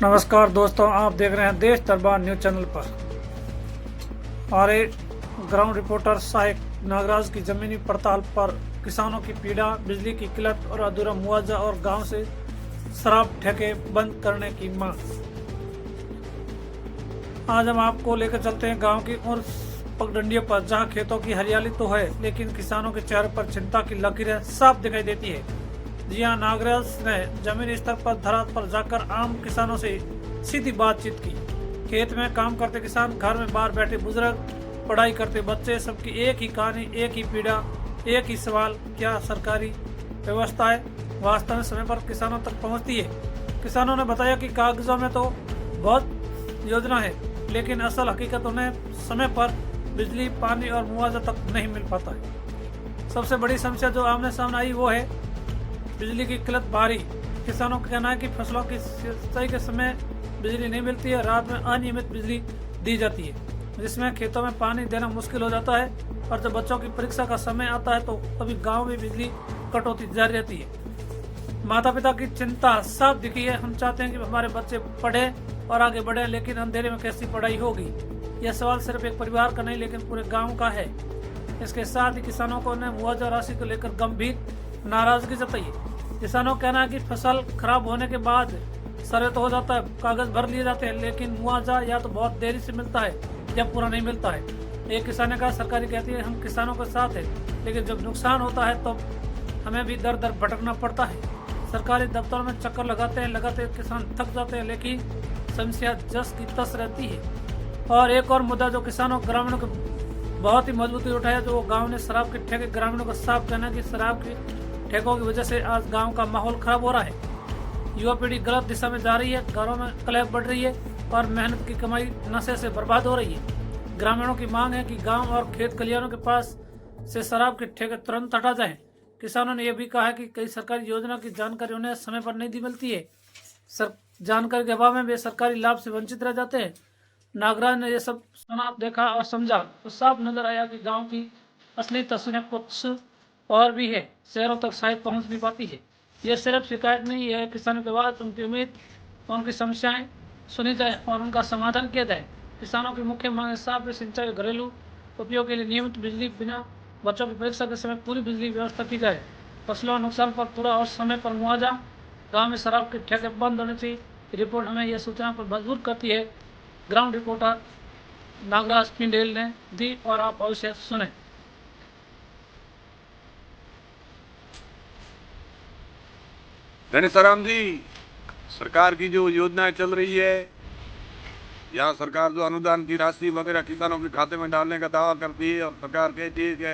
नमस्कार दोस्तों, आप देख रहे हैं देश दरबार न्यूज चैनल पर। हमारे ग्राउंड रिपोर्टर सहायक नागराज की जमीनी पड़ताल पर किसानों की पीड़ा, बिजली की किल्लत और अधूरा मुआवजा और गांव से शराब ठेके बंद करने की मांग। आज हम आपको लेकर चलते हैं गांव की और पगडंडियों पर, जहां खेतों की हरियाली तो है लेकिन किसानों के चेहरे पर चिंता की लकीरें साफ दिखाई देती है। जी हां, नागराज ने जमीन स्तर पर धरात पर जाकर आम किसानों से सीधी बातचीत की। खेत में काम करते किसान, घर में बाहर बैठे बुजुर्ग, पढ़ाई करते बच्चे, सबकी एक ही कहानी, एक ही पीड़ा, एक ही सवाल, क्या सरकारी व्यवस्थाएं वास्तव में समय पर किसानों तक पहुंचती है। किसानों ने बताया कि कागजों में तो बहुत योजना है लेकिन असल हकीकत उन्हें समय पर बिजली, पानी और मुआवजा तक नहीं मिल पाता है। सबसे बड़ी समस्या जो आमने सामने आई वो है बिजली की किल्लत भारी। किसानों का कहना है कि फसलों की सिंचाई के समय बिजली नहीं मिलती है, रात में अनियमित बिजली दी जाती है जिसमें खेतों में पानी देना मुश्किल हो जाता है, और जब बच्चों की परीक्षा का समय आता है तो कभी गांव में बिजली कटौती जारी रहती है। माता पिता की चिंता साफ दिखी है। हम चाहते हैं कि हमारे बच्चे पढ़े और आगे बढ़े, लेकिन अंधेरे में कैसी पढ़ाई होगी? यह सवाल सिर्फ एक परिवार का नहीं लेकिन पूरे गाँव का है। इसके साथ ही किसानों को मुआवजा राशि को लेकर गंभीर नाराजगी जताई है। किसानों का कहना है कि फसल खराब होने के बाद सर्वे तो हो जाता है, कागज भर लिए जाते हैं, लेकिन मुआवजा या तो बहुत देरी से मिलता है या पूरा नहीं मिलता है। एक किसान ने कहा, सरकारी कहती है हम किसानों के साथ हैं, लेकिन जब नुकसान होता है तो हमें भी दर दर भटकना पड़ता है। सरकारी दफ्तरों में चक्कर लगाते किसान थक जाते हैं, लेकिन समस्या जस की तस रहती है। और एक और मुद्दा जो किसानों ग्रामीणों को बहुत ही मजबूती उठाया, जो गाँव ने शराब के ठेके, ग्रामीणों का साफ कहना है कि शराब के ठेकों की वजह से आज गांव का माहौल खराब हो रहा है। युवा पीढ़ी गलत दिशा में जा रही है, घरों में कलह बढ़ रही है और मेहनत की कमाई नशे से बर्बाद हो रही है। ग्रामीणों की मांग है कि गांव और खेत खलिहानों के पास से शराब के ठेके तुरंत हटा जाएं। किसानों ने यह भी कहा है कि कई सरकारी योजना की जानकारी उन्हें समय पर नहीं मिलती है। जानकारी के अभाव में वे सरकारी लाभ से वंचित रह जाते हैं। नागराज ने यह सब सुना, देखा और समझा तो साफ नजर आया कि गाँव की असली तस्वीरें कुछ और भी है, शहरों तक शायद पहुंच नहीं पाती है। यह सिर्फ शिकायत नहीं है, किसानों के बाद उनकी उम्मीद, उनकी समस्याएं सुनी जाए और उनका समाधान किया जाए। किसानों की मुख्य मांग साफ सिंचाई, घरेलू उपयोग के लिए नियमित बिजली, बिना बच्चों की परीक्षा के समय पूरी बिजली व्यवस्था की जाए, फसलों नुकसान पर पूरा और समय पर मुआवजा, गाँव में शराब के ठेके बंद होने से रिपोर्ट हमें यह सूचना पर मजबूर करती है। ग्राउंड रिपोर्टर नागराज पिंडेल ने दी और आप अवश्य सुने। धनीसराम जी, सरकार की जो योजनाएं चल रही है, यहाँ सरकार जो अनुदान की राशि वगैरह किसानों के खाते में डालने का दावा करती है और सरकार कहती है कि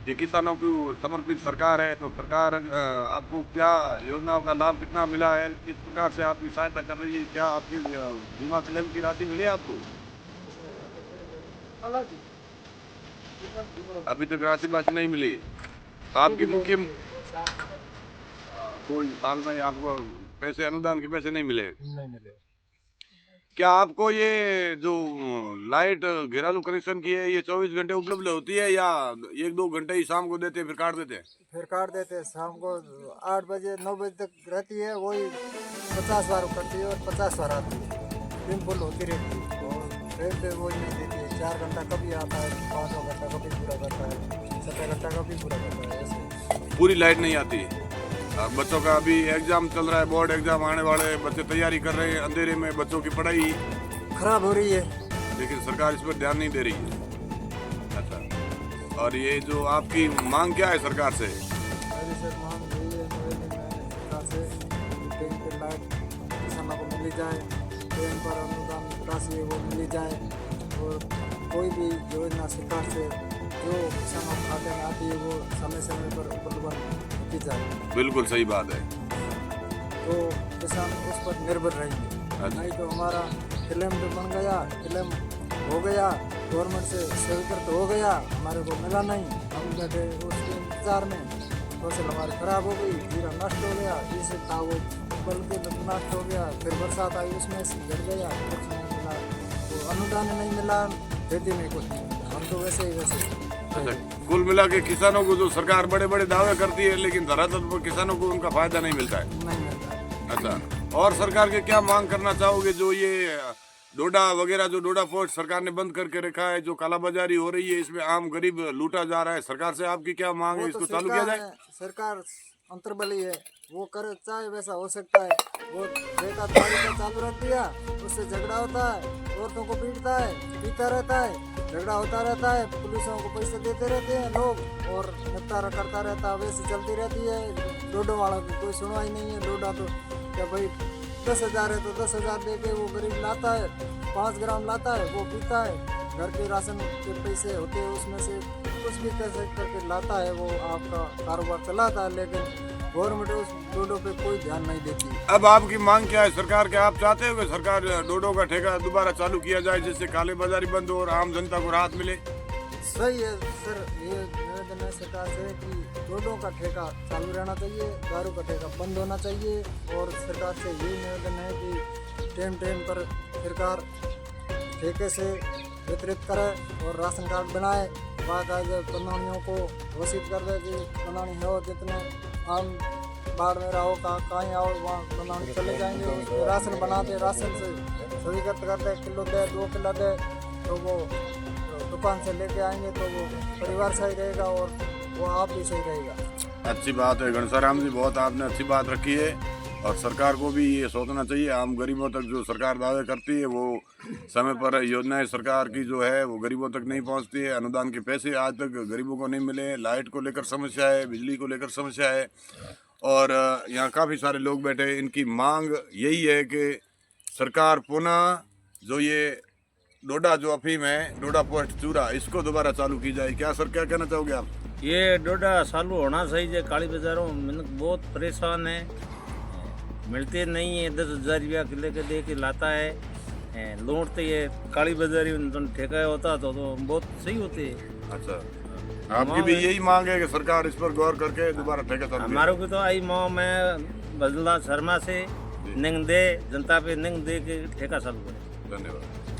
ये किसानों को समर्पित सरकार है, तो सरकार आपको क्या योजनाओं का लाभ कितना मिला है, किस प्रकार से आपकी सहायता कर रही है, क्या आपकी बीमा क्लेम की राशि मिली आपको? अभी तक राशि वाशि नहीं मिली। आपकी मुख्य कोई साल में आपको पैसे, अनुदान के पैसे नहीं मिले? क्या आपको ये जो लाइट घरेलू कनेक्शन की है, ये 24 घंटे उपलब्ध होती है या 1-2 घंटे ही शाम को देते हैं फिर काट देते हैं? फिर काट देते हैं। शाम को 8 बजे 9 बजे तक रहती है, वही 50 बार करती है और 50 बार आती है, दिन फुल होती रहती है। और फिर पे वही नहीं देती है। 4 घंटा कभी आता है, 5 घंटा कभी पूरा करता है, 7 घंटा कभी पूरा करता है। ऐसे पूरी लाइट नहीं आती। और बच्चों का अभी एग्जाम चल रहा है, बोर्ड एग्जाम आने वाले, बच्चे तैयारी कर रहे हैं, अंधेरे में बच्चों की पढ़ाई खराब हो रही है, लेकिन सरकार इस पर ध्यान नहीं दे रही है। अच्छा, और ये जो आपकी मांग क्या है सरकार से? मेरी सर मांग यही है सरकार से, टाइम पर लाइट किसानों को मिली जाए, टाइम पर अनुदान राशि है वो मिली जाए, और कोई भी योजना सरकार से जो किसानों के खाते में आती है वो समय पर उपलब्ध की जाए। बिल्कुल सही बात है। तो किसान उस पर निर्भर रहेंगे। नहीं तो हमारा क्लेम तो बन गया, क्लेम हो गया, गवर्नमेंट से स्वीकृत हो गया, हमारे को मिला नहीं, हम बैठे उसके इंतजार में, फसल हमारी खराब हो गई, जीरा नष्ट हो गया, जिसे था वो बल्कि नष्ट हो गया, फिर बरसात आई उसमें से गिर गया, कुछ नहीं मिला, तो अनुदान नहीं मिला, खेती में कुछ नहीं मिला, हम तो वैसे ही वैसे। अच्छा, कुल मिला के किसानों को जो सरकार बड़े बड़े दावे करती है, लेकिन धरातल पर किसानों को उनका फायदा नहीं मिलता है। नहीं मिलता। अच्छा, और सरकार के क्या मांग करना चाहोगे? जो ये डोडा वगैरह, जो डोडा पोस्ट सरकार ने बंद करके रखा है, जो कालाबाजारी हो रही है, इसमें आम गरीब लूटा जा रहा है, सरकार से आपकी क्या मांग है? वो इसको तो चालू किया जाए। सरकार अंतर्बली है, वो करे चाहे वैसा हो सकता है। वो ठेका दारू का चालू रख दिया, उससे झगड़ा होता है, औरतों को पीटता है, पीता रहता है, झगड़ा होता रहता है, पुलिसों को पैसे देते रहते हैं लोग और निपटारा करता रहता है, वैसे चलती रहती है। डोडो वालों की कोई सुनवाई नहीं है। डोडा तो क्या भाई 10,000 है तो 10,000 दे के वो गरीब लाता है, 5 ग्राम लाता है, वो पीता है। घर के राशन के पैसे होते हैं, उसमें से कुछ भी कैसे करके लाता है, वो आपका कारोबार चलाता है। लेकिन गवर्नमेंट उस डोडो पे कोई ध्यान नहीं देती। अब आपकी मांग क्या है सरकार के? आप चाहते हो कि सरकार डोडो का ठेका दोबारा चालू किया जाए, जिससे काले बाजारी बंद हो और आम जनता को राहत मिले? सही है सर, ये निवेदन है सरकार से कि डोडो का ठेका चालू रहना चाहिए, दारू का ठेका बंद होना चाहिए। और सरकार से ये निवेदन है कि टाइम पर सरकार ठेके से वितरित करे और राशन कार्ड बनाए, बाकायदे प्रधानियों को घोषित कर दे कि प्रधानी हो, जितने आम बाढ़ में रहो कहीं आओ वहाँ प्रधानी चले जाएंगे, उसमें राशन बनाते, राशन से स्वीकृत करते, किलो दे 2 किलो दे, तो वो दुकान से लेके आएंगे तो वो परिवार सही रहेगा और वो आप भी सही रहेगा। अच्छी बात है घनसाराम जी, बहुत आपने अच्छी बात रखी है। और सरकार को भी ये सोचना चाहिए, आम गरीबों तक जो सरकार दावे करती है वो समय पर योजनाएं सरकार की जो है वो गरीबों तक नहीं पहुंचती है। अनुदान के पैसे आज तक गरीबों को नहीं मिले। लाइट को लेकर समस्या है, बिजली को लेकर समस्या है और यहाँ काफ़ी सारे लोग बैठे हैं। इनकी मांग यही है कि सरकार पुनः जो ये डोडा जो अफीम है, डोडा पोस्ट चूरा, इसको दोबारा चालू की जाए। क्या सर, क्या कहना चाहोगे आप? ये डोडा चालू होना चाहिए। काली बाजारों में बहुत परेशान है, मिलते नहीं है। 10,000 रुपया किले के दे के लाता है, लौटते ये काली बाजारी ठेका होता तो बहुत सही होते। अच्छा, आपकी भी यही मांग है कि सरकार इस पर गौर करके दोबारा ठेका चालू? हमारे को तो आई माँ में बदला शर्मा से निंग दे, जनता पे निंग दे के ठेका चालू करे। धन्यवाद।